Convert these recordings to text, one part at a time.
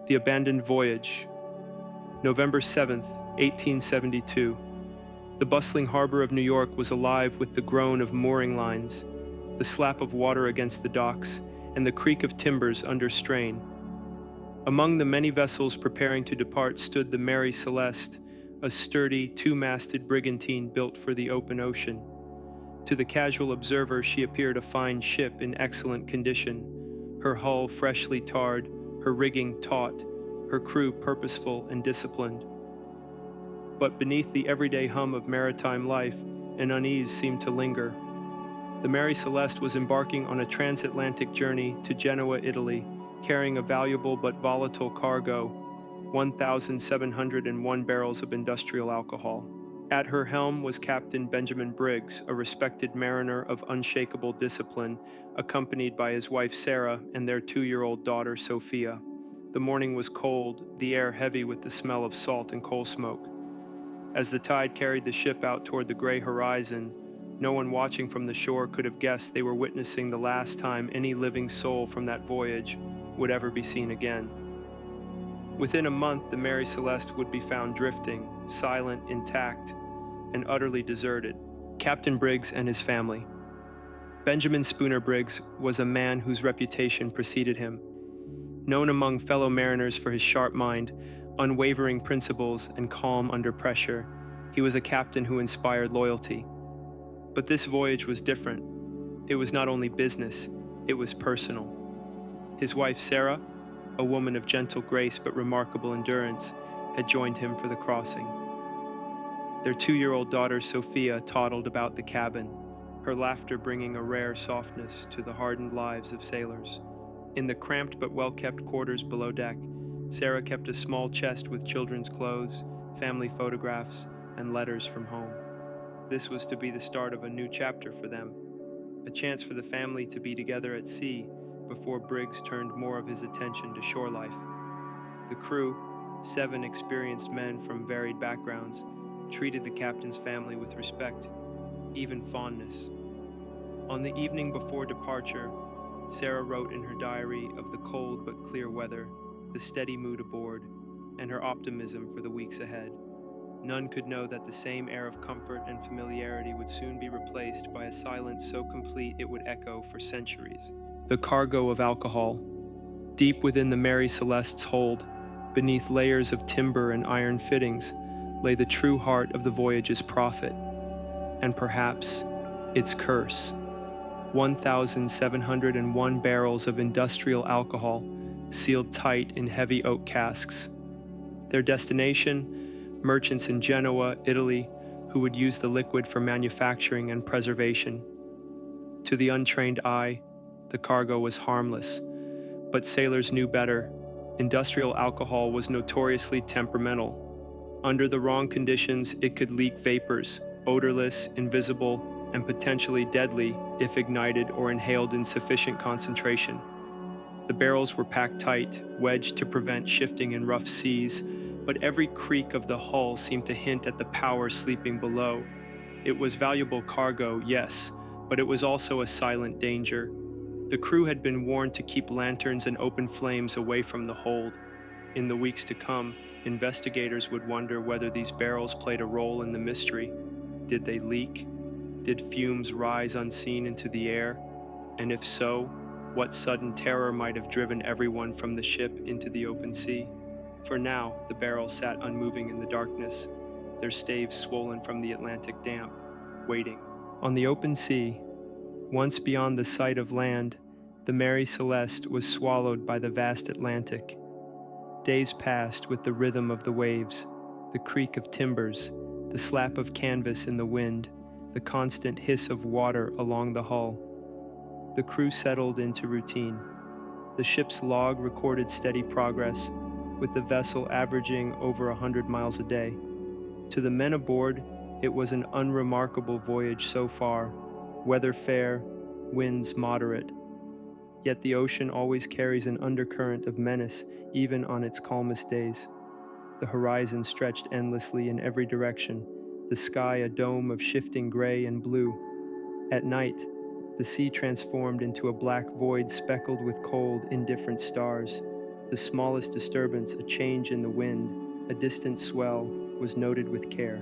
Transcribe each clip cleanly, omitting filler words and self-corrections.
The Abandoned Voyage, November 7th, 1872. The bustling harbor of New York was alive with the groan of mooring lines, the slap of water against the docks, and the creak of timbers under strain. Among the many vessels preparing to depart stood the Mary Celeste, a sturdy, two-masted brigantine built for the open ocean. To the casual observer, she appeared a fine ship in excellent condition, her hull freshly tarred, her rigging taut, her crew purposeful and disciplined. But beneath the everyday hum of maritime life, an unease seemed to linger. The Mary Celeste was embarking on a transatlantic journey to Genoa, Italy, carrying a valuable but volatile cargo, 1,701 barrels of industrial alcohol. At her helm was Captain Benjamin Briggs, a respected mariner of unshakable discipline, accompanied by his wife Sarah and their 2-year-old daughter Sophia. The morning was cold, the air heavy with the smell of salt and coal smoke. As the tide carried the ship out toward the gray horizon, no one watching from the shore could have guessed they were witnessing the last time any living soul from that voyage would ever be seen again. Within a month, the Mary Celeste would be found drifting, silent, intact, and utterly deserted. Captain Briggs and His Family. Benjamin Spooner Briggs was a man whose reputation preceded him. Known among fellow mariners for his sharp mind, unwavering principles, and calm under pressure, he was a captain who inspired loyalty. But this voyage was different. It was not only business, it was personal. His wife Sarah, a woman of gentle grace but remarkable endurance, had joined him for the crossing. Their 2-year-old daughter Sophia toddled about the cabin, her laughter bringing a rare softness to the hardened lives of sailors. In the cramped but well-kept quarters below deck, Sarah kept a small chest with children's clothes, family photographs, and letters from home. This was to be the start of a new chapter for them, a chance for the family to be together at sea before Briggs turned more of his attention to shore life. The crew, 7 experienced men from varied backgrounds, treated the captain's family with respect, even fondness. On the evening before departure, Sarah wrote in her diary of the cold but clear weather, the steady mood aboard, and her optimism for the weeks ahead. None could know that the same air of comfort and familiarity would soon be replaced by a silence so complete it would echo for centuries. The cargo of alcohol. Deep within the Mary Celeste's hold, beneath layers of timber and iron fittings, lay the true heart of the voyage's profit, and perhaps its curse. 1,701 barrels of industrial alcohol, sealed tight in heavy oak casks. Their destination, merchants in Genoa, Italy, who would use the liquid for manufacturing and preservation. To the untrained eye, the cargo was harmless, but sailors knew better. Industrial alcohol was notoriously temperamental. Under the wrong conditions, it could leak vapors, odorless, invisible, and potentially deadly if ignited or inhaled in sufficient concentration. The barrels were packed tight, wedged to prevent shifting in rough seas, but every creak of the hull seemed to hint at the power sleeping below. It was valuable cargo, yes, but it was also a silent danger. The crew had been warned to keep lanterns and open flames away from the hold. In the weeks to come, investigators would wonder whether these barrels played a role in the mystery. Did they leak? Did fumes rise unseen into the air? And if so, what sudden terror might have driven everyone from the ship into the open sea? For now, the barrels sat unmoving in the darkness, their staves swollen from the Atlantic damp, waiting. On the open sea, once beyond the sight of land, the Mary Celeste was swallowed by the vast Atlantic. Days passed with the rhythm of the waves, the creak of timbers, the slap of canvas in the wind, the constant hiss of water along the hull. The crew settled into routine. The ship's log recorded steady progress, with the vessel averaging over 100 miles a day. To the men aboard, it was an unremarkable voyage so far, weather fair, winds moderate. Yet the ocean always carries an undercurrent of menace, even on its calmest days. The horizon stretched endlessly in every direction, the sky a dome of shifting gray and blue. At night, the sea transformed into a black void speckled with cold, indifferent stars. The smallest disturbance, a change in the wind, a distant swell, was noted with care.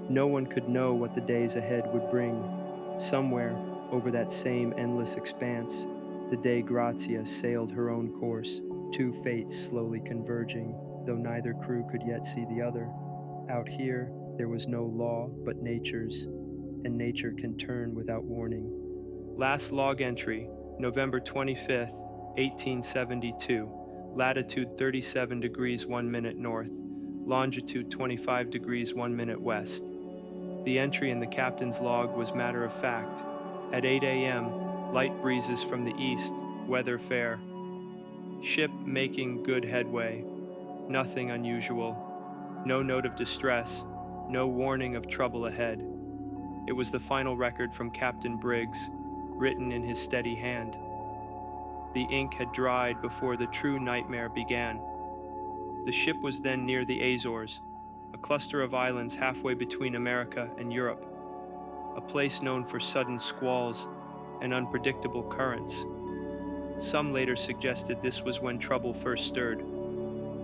No one could know what the days ahead would bring. Somewhere, over that same endless expanse, the Dei Grazia sailed her own course, two fates slowly converging, though neither crew could yet see the other. Out here, there was no law but nature's, and nature can turn without warning. Last log entry, November 25th, 1872. Latitude 37 degrees 1 minute north, longitude 25 degrees 1 minute west. The entry in the captain's log was matter of fact. At 8 a.m., light breezes from the east, weather fair. Ship making good headway. Nothing unusual. No note of distress. No warning of trouble ahead. It was the final record from Captain Briggs, written in his steady hand. The ink had dried before the true nightmare began. The ship was then near the Azores, a cluster of islands halfway between America and Europe, a place known for sudden squalls and unpredictable currents. Some later suggested this was when trouble first stirred,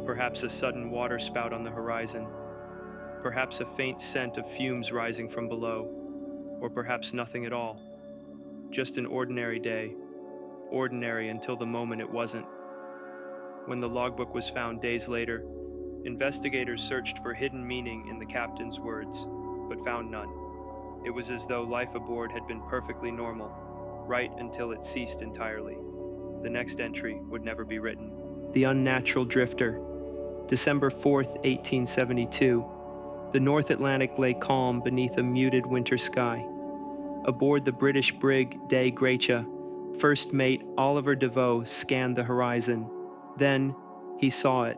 perhaps a sudden waterspout on the horizon, perhaps a faint scent of fumes rising from below, or perhaps nothing at all. Just an ordinary day, ordinary until the moment it wasn't. When the logbook was found days later, investigators searched for hidden meaning in the captain's words, but found none. It was as though life aboard had been perfectly normal, right until it ceased entirely. The next entry would never be written. The Unnatural Drifter, December 4th, 1872. The North Atlantic lay calm beneath a muted winter sky. Aboard the British brig Dei Grazia, first mate Oliver Devoe scanned the horizon. Then he saw it.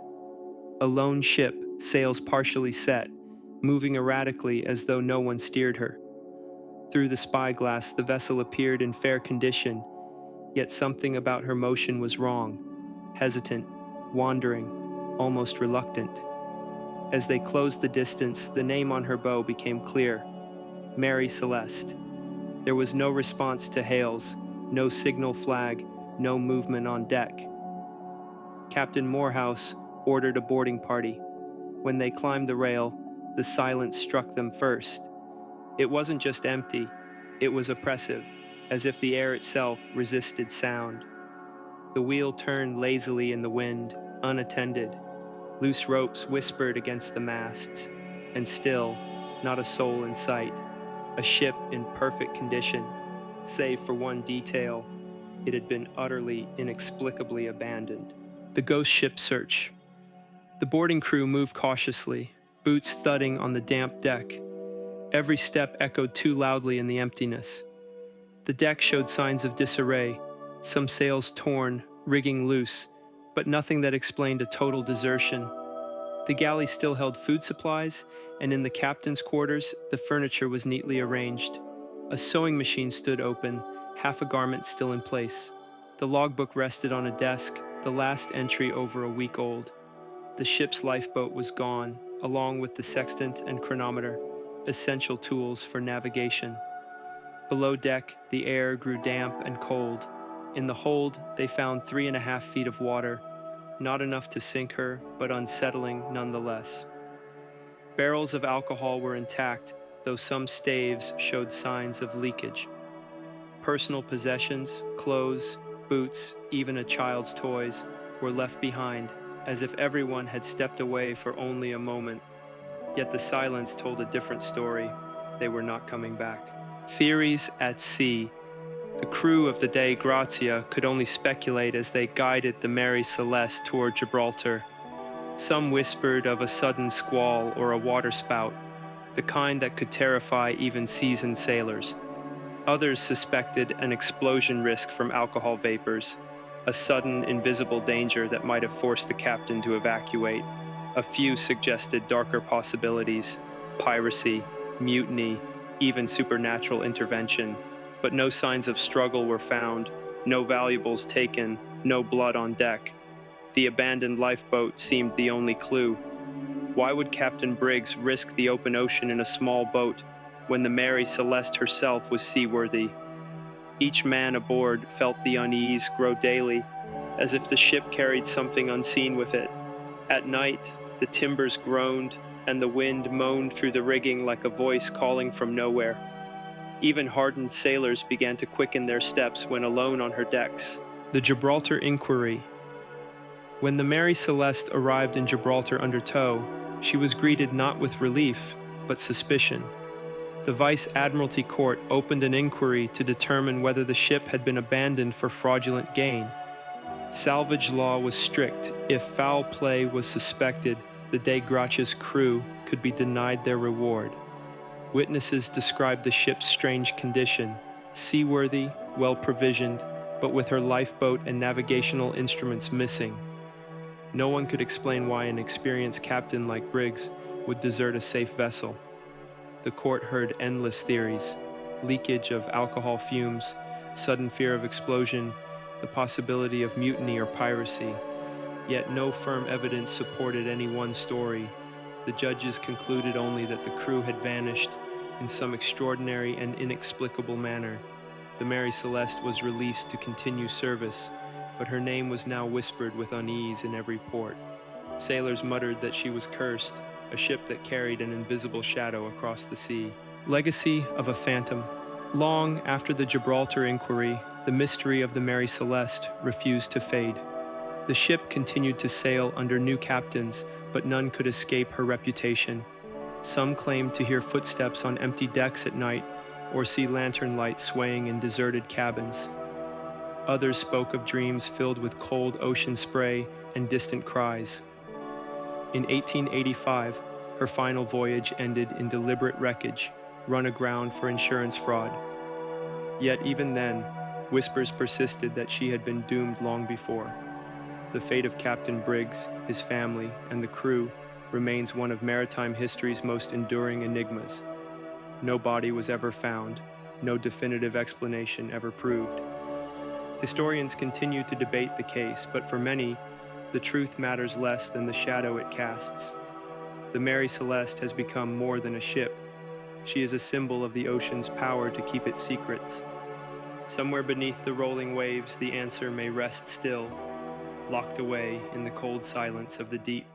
A lone ship, sails partially set, moving erratically as though no one steered her. Through the spyglass, the vessel appeared in fair condition, yet something about her motion was wrong, hesitant, wandering, almost reluctant. As they closed the distance, the name on her bow became clear: Mary Celeste. There was no response to hails, no signal flag, no movement on deck. Captain Morehouse ordered a boarding party. When they climbed the rail, the silence struck them first. It wasn't just empty, it was oppressive, as if the air itself resisted sound. The wheel turned lazily in the wind, unattended. Loose ropes whispered against the masts, and still, not a soul in sight. A ship in perfect condition, save for one detail: it had been utterly, inexplicably abandoned. The ghost ship search. The boarding crew moved cautiously, boots thudding on the damp deck. Every step echoed too loudly in the emptiness. The deck showed signs of disarray, some sails torn, rigging loose, but nothing that explained a total desertion. The galley still held food supplies, and in the captain's quarters, the furniture was neatly arranged. A sewing machine stood open, half a garment still in place. The logbook rested on a desk, the last entry over a week old. The ship's lifeboat was gone, along with the sextant and chronometer, essential tools for navigation. Below deck, the air grew damp and cold. In the hold, they found 3.5 feet of water, not enough to sink her, but unsettling nonetheless. Barrels of alcohol were intact, though some staves showed signs of leakage. Personal possessions, clothes, boots, even a child's toys, were left behind, as if everyone had stepped away for only a moment. Yet the silence told a different story. They were not coming back. Theories at sea. The crew of the Dei Grazia could only speculate as they guided the Mary Celeste toward Gibraltar. Some whispered of a sudden squall or a waterspout, the kind that could terrify even seasoned sailors. Others suspected an explosion risk from alcohol vapors, a sudden invisible danger that might have forced the captain to evacuate. A few suggested darker possibilities: piracy, mutiny, even supernatural intervention. But no signs of struggle were found, no valuables taken, no blood on deck. The abandoned lifeboat seemed the only clue. Why would Captain Briggs risk the open ocean in a small boat when the Mary Celeste herself was seaworthy? Each man aboard felt the unease grow daily. as if the ship carried something unseen with it. At night, the timbers groaned, and the wind moaned through the rigging like a voice calling from nowhere. Even hardened sailors began to quicken their steps when alone on her decks. The Gibraltar Inquiry. When the Mary Celeste arrived in Gibraltar under tow, she was greeted not with relief, but suspicion. The Vice Admiralty Court opened an inquiry to determine whether the ship had been abandoned for fraudulent gain. Salvage law was strict. If foul play was suspected, the De Gracia's crew could be denied their reward. Witnesses described the ship's strange condition, seaworthy, well-provisioned, but with her lifeboat and navigational instruments missing. No one could explain why an experienced captain like Briggs would desert a safe vessel. The court heard endless theories: leakage of alcohol fumes, sudden fear of explosion, the possibility of mutiny or piracy. Yet no firm evidence supported any one story. The judges concluded only that the crew had vanished in some extraordinary and inexplicable manner. The Mary Celeste was released to continue service, but her name was now whispered with unease in every port. Sailors muttered that she was cursed, a ship that carried an invisible shadow across the sea. Legacy of a phantom. Long after the Gibraltar Inquiry, the mystery of the Mary Celeste refused to fade. The ship continued to sail under new captains, but none could escape her reputation. Some claimed to hear footsteps on empty decks at night, or see lantern lights swaying in deserted cabins. Others spoke of dreams filled with cold ocean spray and distant cries. In 1885, her final voyage ended in deliberate wreckage, run aground for insurance fraud. Yet even then, whispers persisted that she had been doomed long before. The fate of Captain Briggs, his family, and the crew remains one of maritime history's most enduring enigmas. No body was ever found, no definitive explanation ever proved. Historians continue to debate the case, but for many, the truth matters less than the shadow it casts. The Mary Celeste has become more than a ship. She is a symbol of the ocean's power to keep its secrets. Somewhere beneath the rolling waves, the answer may rest still, locked away in the cold silence of the deep.